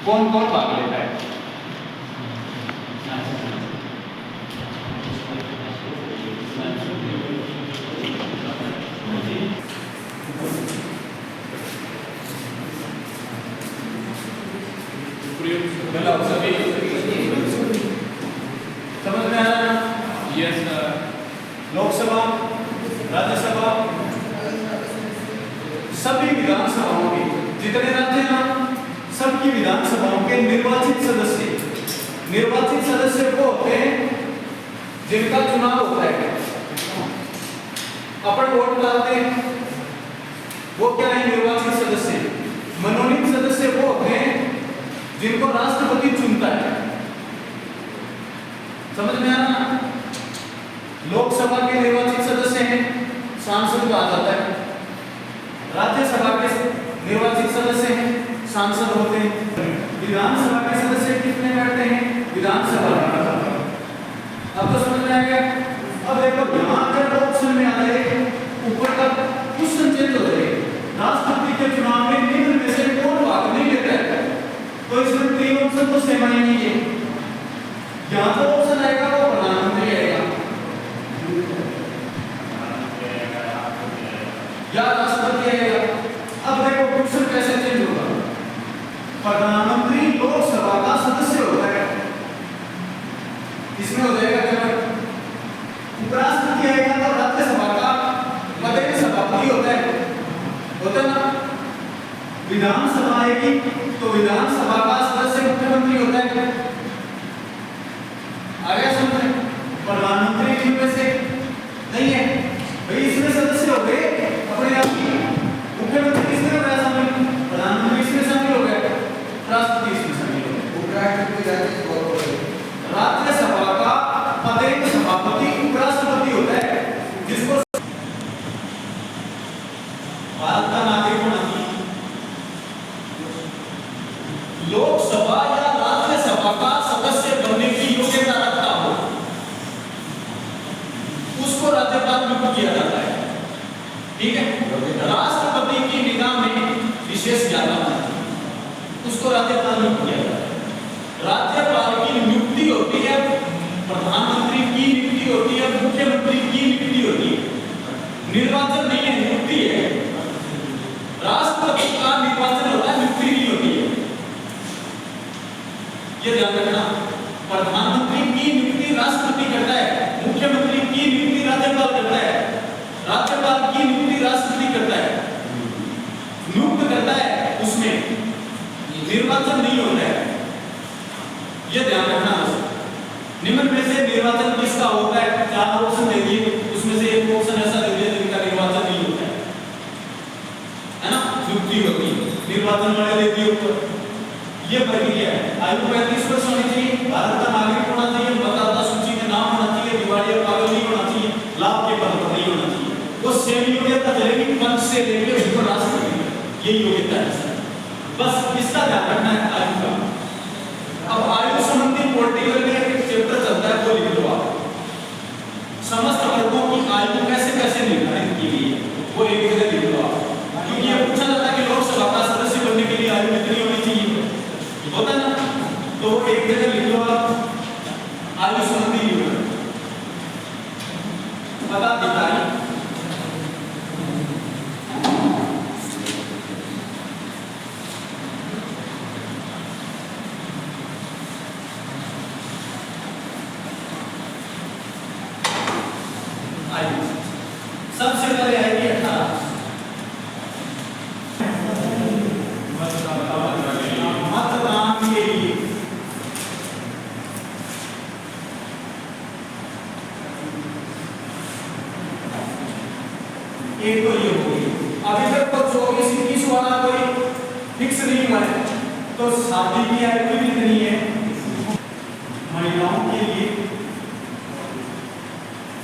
कौन कौन भाग लेता है? समझ में आ रहा है? Yes sir. लोकसभा, राज्यसभा, सभी विधानसभाओं के जितने राज्य हैं सबकी विधानसभाओं के निर्वाचित सदस्य वो होते हैं जिनका चुनाव होता है। अपन वोट डालते हैं, वो क्या है? निर्वाचित सदस्य। मनोनीत सदस्य वो होते हैं जिनको राष्ट्रपति चुनता है। समझ में आना? लोकसभा के निर्वाचित सदस्य हैं, सांसद कहा जाता है। राज्यसभा के निर्वाचित सदस्य हैं, सांसद होते हैं। विधानसभा के सदस्य कितने बैठते हैं? विधानसभा। अब तो समझ में आ गया। अब देखो यहाँ अगर ऑप्शन में आ जाए ऊपर तक क्वेश्चन चेंज हो जाए, राष्ट्रपति के चुनाव में निम्न में से कौन भाग नहीं लेता है? तो इसमें तीन ऑप्शन तो सेम आएंगे। यहाँ तो ऑप्शन आएगा वो प्रधानमंत्री आएगा या राष्ट्रपति आएगा। अब देखो क्वेश्चन कैसे चेंज होगा। प्रधानमंत्री लोकसभा का सदस्य होता है, इसमें हो जाएगा क्या? उपराष्ट्रपति आएगा तो राज्यसभा का प्रदेश सभापति होता है ना। विधानसभा आएगी तो विधानसभा का सदस्य मुख्यमंत्री होता है। आगे समझे? प्रधानमंत्री इनमें से नहीं है भाई, इसमें सदस्य हो गए अपने आप ही। मुख्यमंत्री इसमें हो गया शामिल, प्रधानमंत्री इसमें शामिल हो गया, राष्ट्रपति इसमें शामिल हो गया। राज्यसभा का प्रदेश सभापति उपराष्ट्रपति होता है, जिसको भारत का नागरिक होना चाहिए। लोकसभा या राज्यसभा का सदस्य बनने की योग्यता रखता हो उसको राज्यपाल नियुक्त किया जाता है। ठीक है? राष्ट्रपति की निगाह में विशेष ज्ञाता उसको राज्यपाल नियुक्त किया जाता है। राज्यपाल की नियुक्ति होती है, प्रधानमंत्री की नियुक्ति होती है, मुख्यमंत्री की नियुक्ति होती है। निर्वाचन नहीं है, नियुक्ति है। राष्ट्रपति का निर्वाचन होता है, नियुक्ति नहीं होती है। ये ध्यान रखना। प्रधानमंत्री की नियुक्ति राष्ट्रपति करता है, मुख्यमंत्री की नियुक्ति राज्यपाल करता है, राज्यपाल की नियुक्ति राष्ट्रपति करता है, नियुक्त करता है, उसमें निर्वाचन नहीं होता है। ये ध्यान रखना। निम्न में से निर्वाचन किसका होता है? 4 ऑप्शन दे दिए, उसमें से एक ऑप्शन ऐसा दे दिया जिनका निर्वाचन नहीं होता है ना? नियुक्ति होती है, निर्वाचन वाले दे दिए ऊपर। ये प्रक्रिया है। आयु 35 वर्ष होनी चाहिए, भारत का नागरिक होना चाहिए, मतदाता सूची में नाम होना चाहिए, दिवालिया पागल नहीं होना चाहिए, लाभ के पद पर नहीं होना चाहिए। वो सेम योग्यता चलेगी पंच से लेकर ऊपर राष्ट्रपति, ये योग्यता है सर। बस इसका ध्यान रखना है आयु का। अब आयु संबंधी पॉलिटिकल में एक चैप्टर चलता है, वो लिख लो आप। समस्त वर्गों की आयु कैसे कैसे निर्धारित की गई है, वो एक जगह लिख लो आप। क्योंकि ये पूछा जाता है कि लोकसभा का सदस्य बनने के लिए आयु कितनी होनी चाहिए, होता है ना? तो एक जगह लिख लो आप आयु संबंधी विवरण। पदाधिकारी, सबसे पहले आएगी 18। मतदान के लिए एक तो ये हो गई। अभी तक तो 24-21 वाला कोई फिक्स नहीं हुआ है, तो शादी की आयु भी कितनी है? महिलाओं के लिए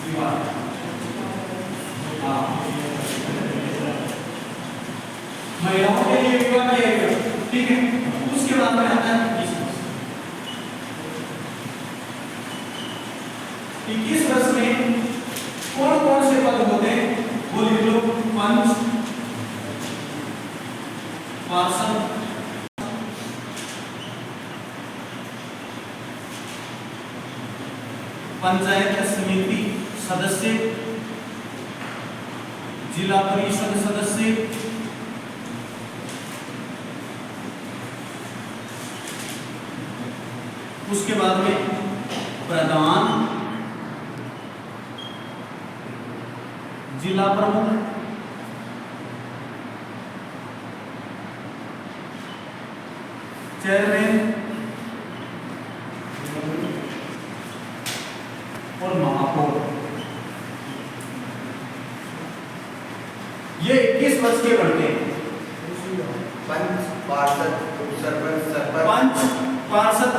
विवाह, महिलाओं के लिए विवाह किया गया। ठीक है? उसके बाद में आता है 21 वर्ष में कौन कौन से पद होते हैं, वो लिख लो। पंच, पार्षद, पंचायत समिति सदस्य, जिला परिषद सदस्य, उसके बाद में प्रधान, जिला प्रमुख, चेयरमैन और महापौर। ये 21 वर्ष के बढ़ते हैं। पंच, पार्षद, उपसरपंच, सरपंच, पंच, पार्षद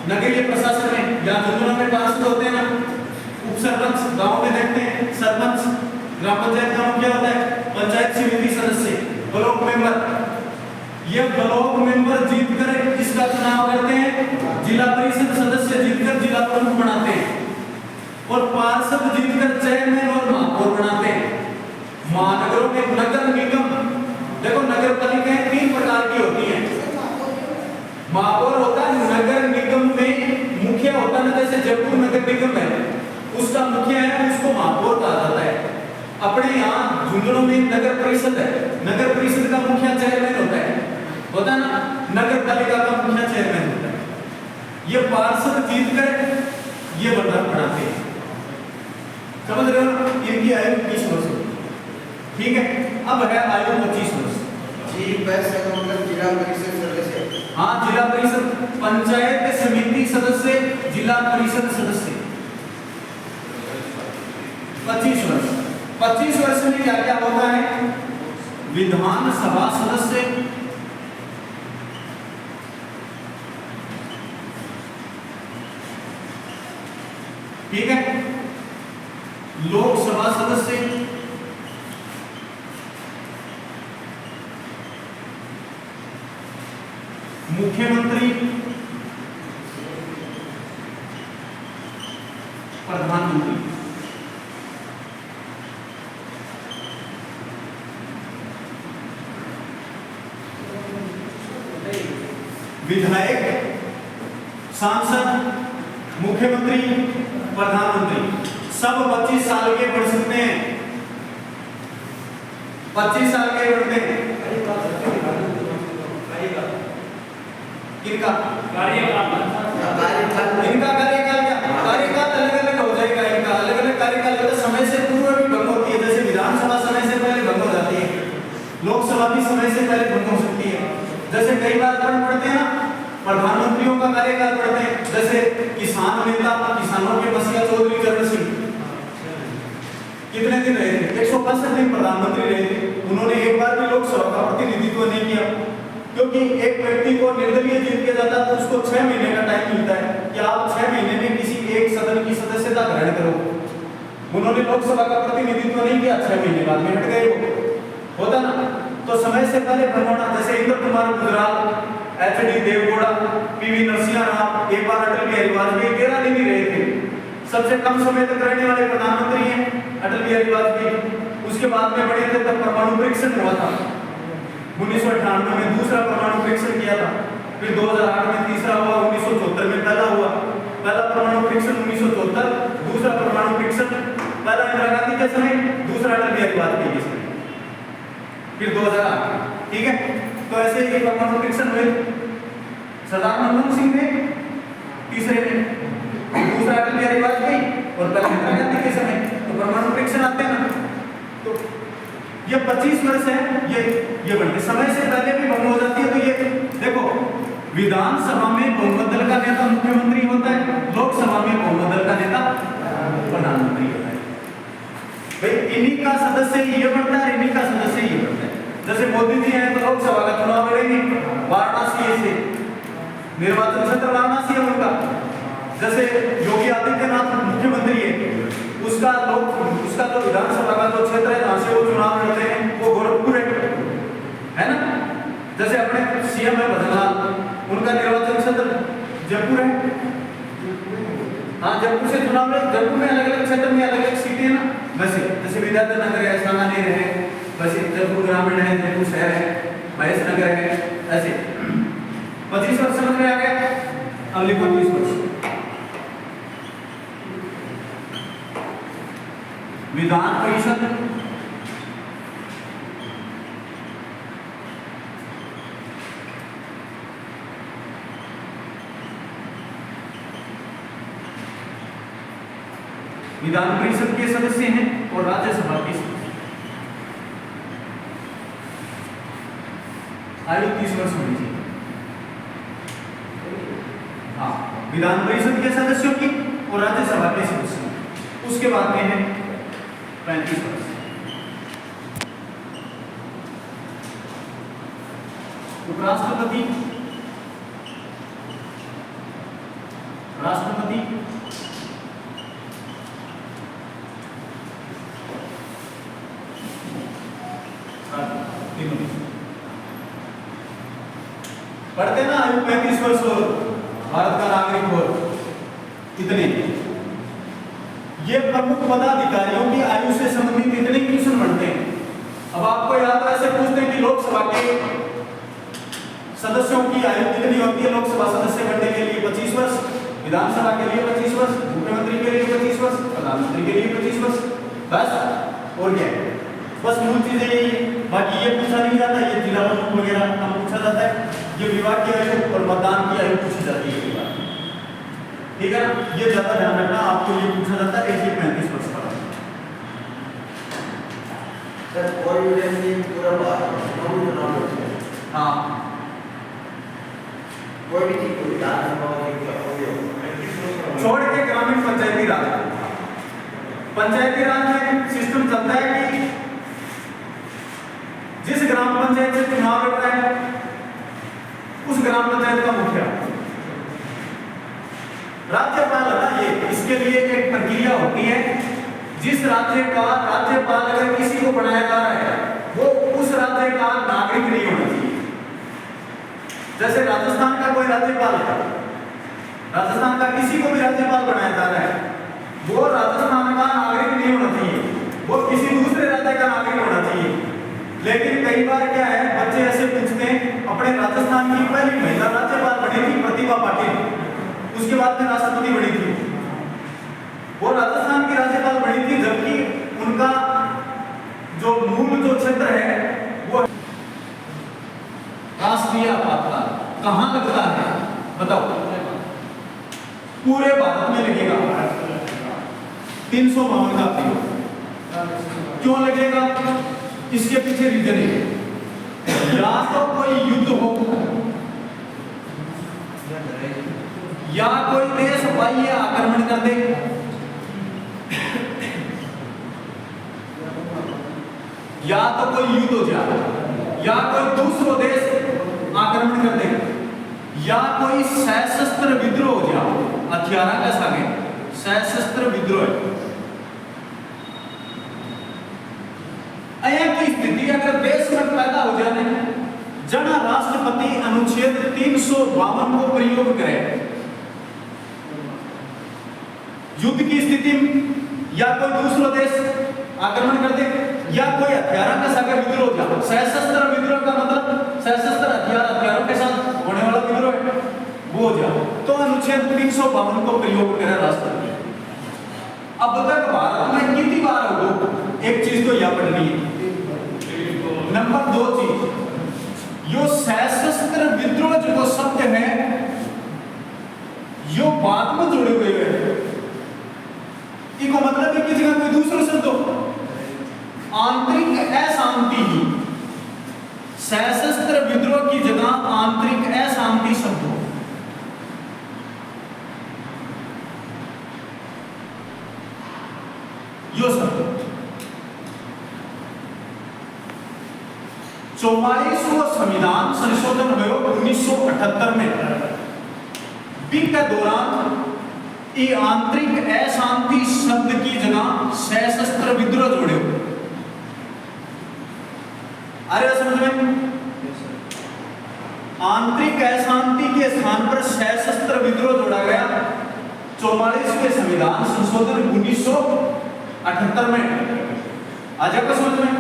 नगरीय प्रशासन में या झुंझुनू में पार्षद होते हैं ना, उपसरपंच गांव में देखते हैं, सरपंच ग्राम पंचायत का मुखिया होता है, पंचायत समिति सदस्य, ब्लॉक मेंबर। ये ब्लॉक मेंबर जीतकर किसका चुनाव करते हैं? जिला परिषद सदस्य जीतकर जिला प्रमुख बनाते हैं और पार्षद जीतकर चेयरमैन और महापौर बनाते हैं। महानगरों में नगर निगम, देखो नगर पालिकाएं 3 प्रकार की होती हैं। महापौर होता है नगर निगम में मुखिया होता है, जैसे जयपुर नगर निगम है उसका मुखिया है, उसको महापौर कहा जाता है। अपने यहाँ झुंझुनू में नगर परिषद है, नगर परिषद का मुखिया चेयरमैन होता है ना, नगर पालिका का मुखिया चेयरमैन होता है। ये पार्षद जीतकर ये बनाते हैं, समझ रहे हो? इनकी आयु 20 वर्ष, ठीक है। अब है आयु 25 वर्ष। मतलब जिला परिषद सदस्य, हाँ जिला परिषद, पंचायत समिति सदस्य, जिला परिषद सदस्य 25 वर्ष। 25 वर्ष में क्या क्या होता है? विधान सभा सदस्य, ठीक है, लोकसभा सदस्य, मुख्यमंत्री, प्रधानमंत्री। विधायक, सांसद, मुख्यमंत्री, प्रधानमंत्री सब 25 साल के बढ़ सकते हैं। 25 साल के बढ़ते हैं। किनका कार्यकाल? इनका कार्यकाल क्या? कार्यकाल अलग अलग हो जाएगा, इनका अलग अलग कार्यकाल होता है। समय से पूर्व भी भंग होती है, जैसे विधानसभा समय से पहले भंग हो जाती है, लोकसभा भी समय से पहले भंग हो सकती है। जैसे कई बार पढ़ते हैं ना, प्रधानमंत्रियों का कार्यकाल पढ़ते हैं, जैसे किसान नेता, किसानों के मसीहा चौधरी चरण सिंह कितने दिन रहे थे? 165 दिन प्रधानमंत्री रहे थे। उन्होंने एक बार भी लोकसभा का प्रतिनिधित्व नहीं किया, क्योंकि एक व्यक्ति को निर्दलीय जीत के जाता तो उसको 6 महीने का टाइम मिलता है कि आप 6 महीने में किसी एक सदन की सदस्यता ग्रहण करो। उन्होंने लोकसभा का प्रतिनिधित्व नहीं किया, 6 महीने बाद में हट गए वो, होता ना। तो समय से पहले बनवाना, जैसे इंद्र कुमार गुजराल, एच.डी. देवगौड़ा, पी.वी. नरसिम्हा राव, एक बार अटल बिहारी वाजपेयी 13 दिन ही रहे थे। सबसे कम समय तक रहने वाले प्रधानमंत्री हैं अटल बिहारी वाजपेयी। उसके बाद में बड़े थे तब परमाणु परीक्षण हुआ था, 1998 में दूसरा परमाणु परीक्षण किया था, फिर 2008 में तीसरा हुआ, 1974 में पहला हुआ। पहला परमाणु परीक्षण 1974, दूसरा परमाणु परीक्षण पहला इंदिरा गांधी के समय, दूसरा अटल बिहारी वाजपेयी के समय, फिर 2008, ठीक है। तो ऐसे ही परमाणु परीक्षण हुए। सरदार मनमोहन सिंह ने तीसरे में, दूसरा अटल बिहारी वाजपेयी और पहला इंदिरा गांधी के समय, तो परमाणु परीक्षण आते हैं ना। तो ये 25 वर्ष है, ये बढ़ते समय से पहले भी भंग हो जाती है। तो ये देखो, विधानसभा में बहुमत दल का नेता मुख्यमंत्री होता है, लोकसभा में बहुमत दल का नेता प्रधानमंत्री होता है। भाई इन्हीं का सदस्य ये बनता है, इन्हीं का सदस्य ये बनता है। जैसे मोदी जी हैं तो लोकसभा का चुनाव लड़ेंगे, वाराणसी से निर्वाचन क्षेत्र वाराणसी है उनका। जैसे योगी आदित्यनाथ मुख्यमंत्री है, उसका जो विधानसभा का जो क्षेत्र है जहाँ से वो चुनाव लड़ते हैं वो गोरखपुर है ना। जैसे अपने सीएम है भजनलाल, उनका निर्वाचन क्षेत्र जयपुर है। हाँ, जयपुर से चुनाव लड़े, जयपुर में अलग अलग क्षेत्र में अलग अलग सीटें है ना। वैसे जैसे विद्याधर नगर है, सांगानेर है, वैसे जयपुर ग्रामीण है, जयपुर शहर है, महेश नगर है, ऐसे 25 वर्ष समझ में आ गया। अब लिखो 20 वर्ष। विधान परिषद विधान परिषद के सदस्य हैं और राज्यसभा के सदस्य। आयु 30 वर्ष होनी चाहिए। हाँ, विधान परिषद के सदस्यों की और राज्यसभा के सदस्यों की। उसके बाद में है 35 वर्ष। उपराष्ट्रपति, राष्ट्रपति, पढ़ते ना आयु 35 वर्ष और भारत का नागरिक हो इतने। ये प्रमुख पदाधिकारियों की आयु से संबंधित इतने क्वेश्चन बनते हैं। अब आपको याद ऐसे पूछते हैं कि लोकसभा के सदस्यों की आयु कितनी होती है। लोकसभा सदस्य बनने के लिए 25 वर्ष, विधानसभा के लिए 25 वर्ष, मुख्यमंत्री के लिए 25 वर्ष, प्रधानमंत्री के लिए 25 वर्ष, बस। और क्या है, बस मूल चीजें यही है। बाकी ये पूछा नहीं जाता, ये जिला प्रमुख वगैरह का पूछा जाता है, ये विभाग की आयु और मतदान की आयु पूछी जाती है। ठीक है, ये ज्यादा ध्यान रखना, आपको ये पूछा जाता है कि 35 वर्ष का। सर कोई पूरा बात हाँ, कोई भी चीज को छोड़ के ग्रामीण पंचायती राज। पंचायती राज में सिस्टम चलता है कि जिस ग्राम पंचायत से चुनाव लड़ रहा है उस ग्राम पंचायत का मुखिया राज्यपाल है ना। ये इसके लिए एक प्रक्रिया होती है। जिस राज्य का राज्यपाल अगर किसी को बनाया जा रहा है वो उस राज्य का नागरिक नहीं होना चाहिए। जैसे राजस्थान का कोई राज्यपाल है, राजस्थान का किसी को भी राज्यपाल बनाया जा रहा है, वो राजस्थान का नागरिक नहीं होना चाहिए, वो किसी दूसरे राज्य का नागरिक होना चाहिए। लेकिन कई बार क्या है, बच्चे ऐसे पूछते हैं, अपने राजस्थान की पहली महिला राज्यपाल बनी थी प्रतिभा पाटिल, उसके बाद में राष्ट्रपति बनी थी, वो राजस्थान की राज्यपाल बनी थी, जबकि उनका जो मूल जो क्षेत्र है वो राष्ट्रीय आपातकाल कहां लगता है बताओ। पूरे भारत में लगेगा 352 का प्रयोग। क्यों लगेगा, इसके पीछे रीजन है, या तो कोई युद्ध हो, या कोई देश बाह्य आक्रमण कर दे, या तो कोई युद्ध हो जाए, या कोई दूसरा देश आक्रमण कर दे, या कोई सशस्त्र विद्रोह हो जाए। हथियार का सागे सशस्त्र विद्रोह की स्थिति अगर देश में पैदा हो जाने जना राष्ट्रपति अनुच्छेद 352 को प्रयोग करे, युद्ध की स्थिति या कोई दूसरा देश आक्रमण कर दे, या कोई हथियार का सागर विद्रोह हो जाए। सशस्त्र विद्रोह का मतलब सशस्त्र हथियारों के साथ होने वाला विद्रोह है, वो हो जाए तो अनुच्छेद 352 को प्रयोग करे राष्ट्रपति। अब तक भारत में कितनी बार हो, एक चीज तो यह पढ़नी है। नंबर 2 चीज, यो सशस्त्र विद्रोह जो शब्द है यो बाद में जुड़े हुए हैं, इको मतलब है कि जगह कोई दूसरा शब्द हो, आंतरिक अशांति ही सशस्त्र विद्रोह की जगह आंतरिक अशांति शब्द हो। यो शब्द 44वां संविधान संशोधन हुआ 1978 में, बी के दौरान ये आंतरिक अशांति शब्द की जगह सशस्त्र विद्रोह जोड़े। अरे समझ में, आंतरिक अशांति के स्थान पर सशस्त्र विद्रोह जोड़ा गया 44वें संविधान संशोधन 1978 में। आ जाएगा समझ में।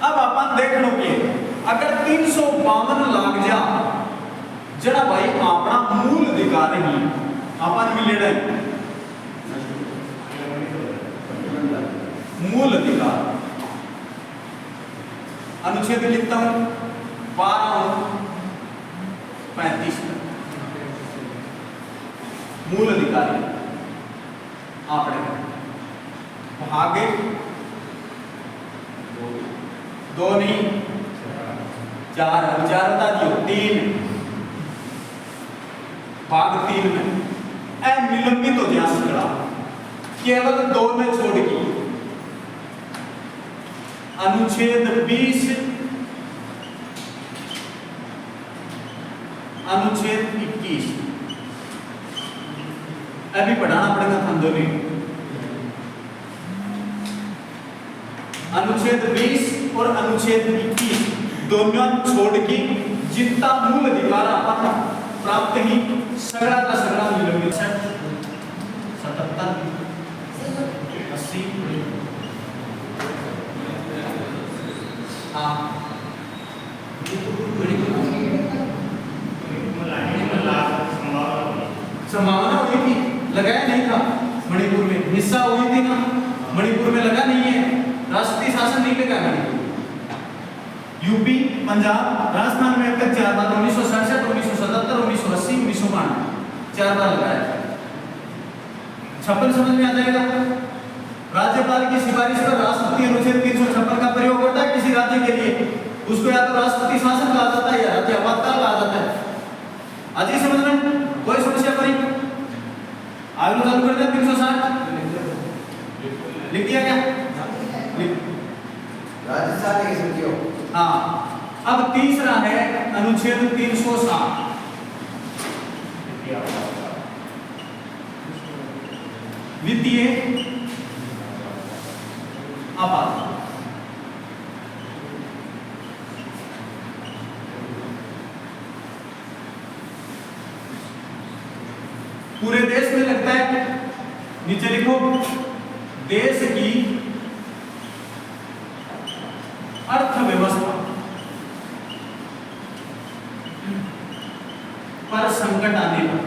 अब अपन देख लो कि अगर 352 लाग जा जरा भाई अपना मूल अधिकार ही अपन मिले मूल अधिकार। अनुच्छेद लिखता हूं 12-35 मूल अधिकारी आपने भागे दो नहीं 4 विचार बता दियो 3 भाग 3 में अनिलंबित हो जा सकता केवल 2 में छोड़ की अनुच्छेद 20 अनुच्छेद 21 अभी पढ़ाना पड़ेगा हम दोनों अनुच्छेद 20 और अनुच्छेद 21 दोनों छोड़ के जितना मूल अधिकार अपन प्राप्त ही सगड़ा का सगड़ा निलंबित 77 80 हाँ संभावना हुई थी लगाया नहीं था मणिपुर में हिस्सा हुई थी ना मणिपुर में लगा नहीं है राष्ट्रीय शासन नहीं लगा मणिपुर यूपी पंजाब राजस्थान में अब तक 4 बार 1967 1977 1980 1992 4 बार लगाया 56 समझ में आ जाएगा राज्यपाल की सिफारिश पर राष्ट्रपति अनुच्छेद 356 का प्रयोग होता है किसी राज्य के लिए उसको या तो राष्ट्रपति शासन कहा जाता है या राज्यपाल कहा जाता है आज ही समझ में कोई समस्या पड़ी आगे चालू कर दे 360 लिख दिया क्या राजस्थान के समझियो हाँ अब तीसरा है अनुच्छेद 360 वित्तीय आपात पूरे देश में लगता है नीचे लिखो देश की अर्थव्यवस्था पर संकट आने पर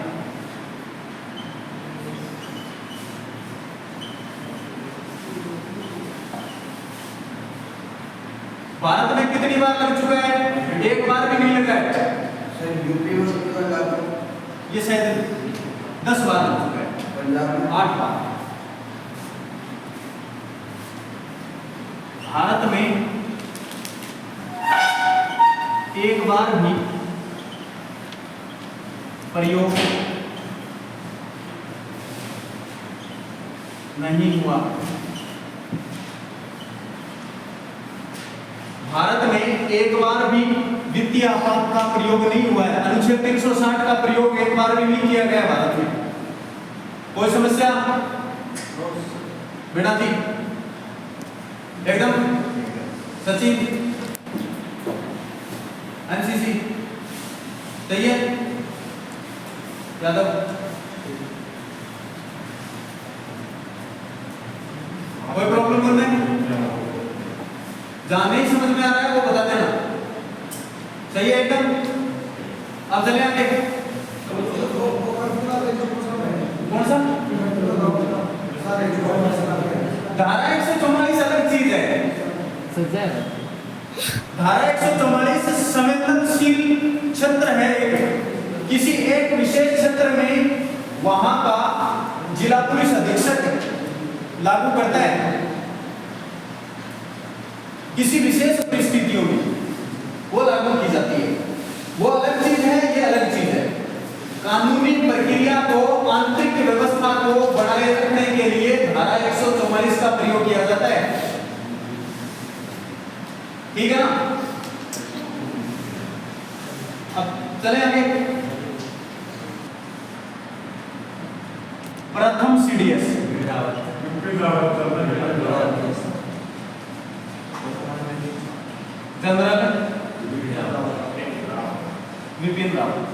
भारत में कितनी बार लग चुका है एक बार भी नहीं लगा है सर यूपी में कितनी बार लगा ये शायद 10 बार लग चुका है पंजाब में 8 बार भारत में एक बार भी प्रयोग नहीं हुआ भारत में एक बार भी वित्तीय आपात का प्रयोग नहीं हुआ है अनुच्छेद 360 का प्रयोग एक बार भी नहीं किया गया भारत में कोई समस्या बेटा जी एकदम सचिन एनसीसी चाहिए यादव कोई प्रॉब्लम कर दें जहां नहीं समझ में आ रहा है वो बता देना सही है एकदम आप चले आगे कौन सा धारा 144 अलग चीज है धारा 144 संवेदनशील क्षेत्र है किसी एक विशेष क्षेत्र में वहां का जिला पुलिस अधीक्षक लागू करता है किसी विशेष परिस्थितियों में वो लागू की जाती है वो अलग चीज है ये अलग चीज है कानूनी प्रक्रिया को आंतरिक व्यवस्था को बनाए रखने के लिए धारा 144 का प्रयोग किया जाता है ठीक है ना अब चले आगे प्रथम सीडीएस जनरल विपिन रावत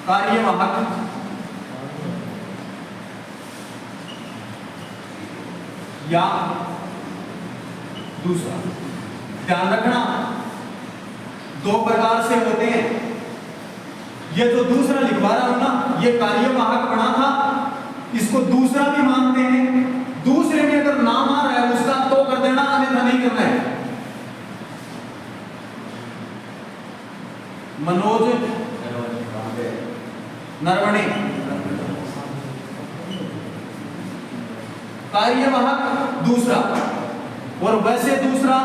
कार्यवाहक या दूसरा ध्यान रखना 2 प्रकार से होते हैं ये जो दूसरा लिखवा रहा हूं ना, ये कार्यवाहक बना था, इसको दूसरा भी मानते हैं। दूसरे में अगर नाम आ रहा है उसका तो कर देना, अन्यथा नहीं करना है। मनोज नरवणे, कार्यवाहक दूसरा, और वैसे दूसरा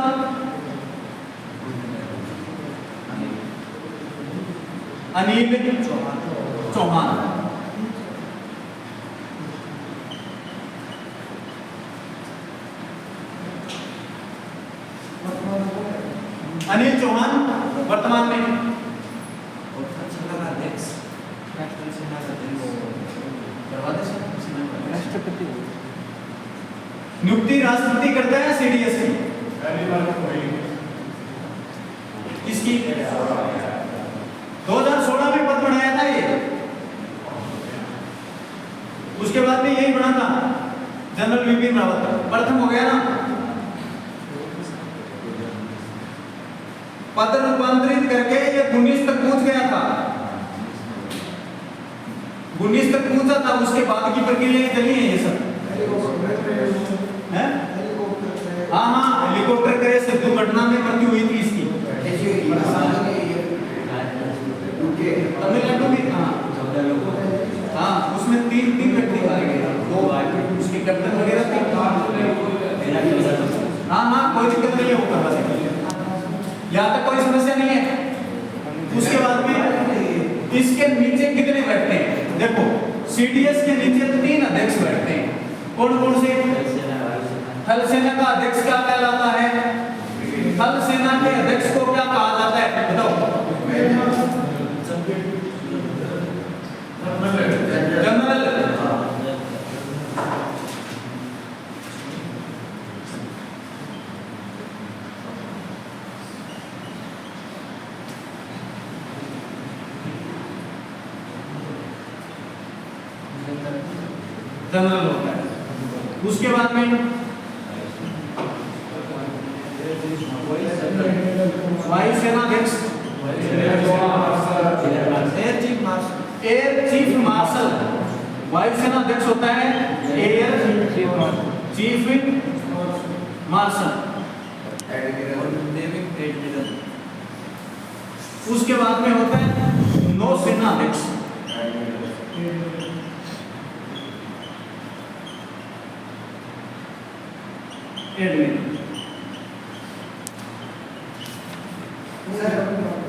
अनिल चौहान। अनिल चौहान वर्तमान में नियुक्ति राष्ट्रपति करता है सीडीएस की, किसकी? 2016 में पद बनाया था ये, उसके बाद में यही बना था जनरल विपिन रावत, प्रथम हो गया ना। पद रूपांतरित करके ये 19 तक पहुंच गया था, 19 तक पहुंचा था, उसके बाद की प्रक्रिया चली है ये सब। हाँ हाँ, हेलीकॉप्टर क्रैश से दुर्घटना में मृत्यु हुई थी इसकी, तमिलनाडु में। हाँ, उसमें तीन व्यक्ति मारे गए, दो उसके कैप्टन वगैरह थे। हाँ, कोई दिक्कत नहीं है, वो करवा सकते, यहाँ तक कोई समस्या नहीं है। उसके बाद में इसके नीचे कितने बैठते हैं? देखो, सीडीएस के नीचे 3 अध्यक्ष बैठते हैं। कौन कौन से? थल सेना का अध्यक्ष क्या कहलाता है? थल सेना के अध्यक्ष को क्या कहा जाता है बताओ? जनरल। जनरल होता है। उसके बाद में वायुसेना अध्यक्ष, एयर चीफ मार्शल। वायुसेना अध्यक्ष होता है एयर चीफ मार्शल। उसके बाद में होता है नौसेना अध्यक्ष। सर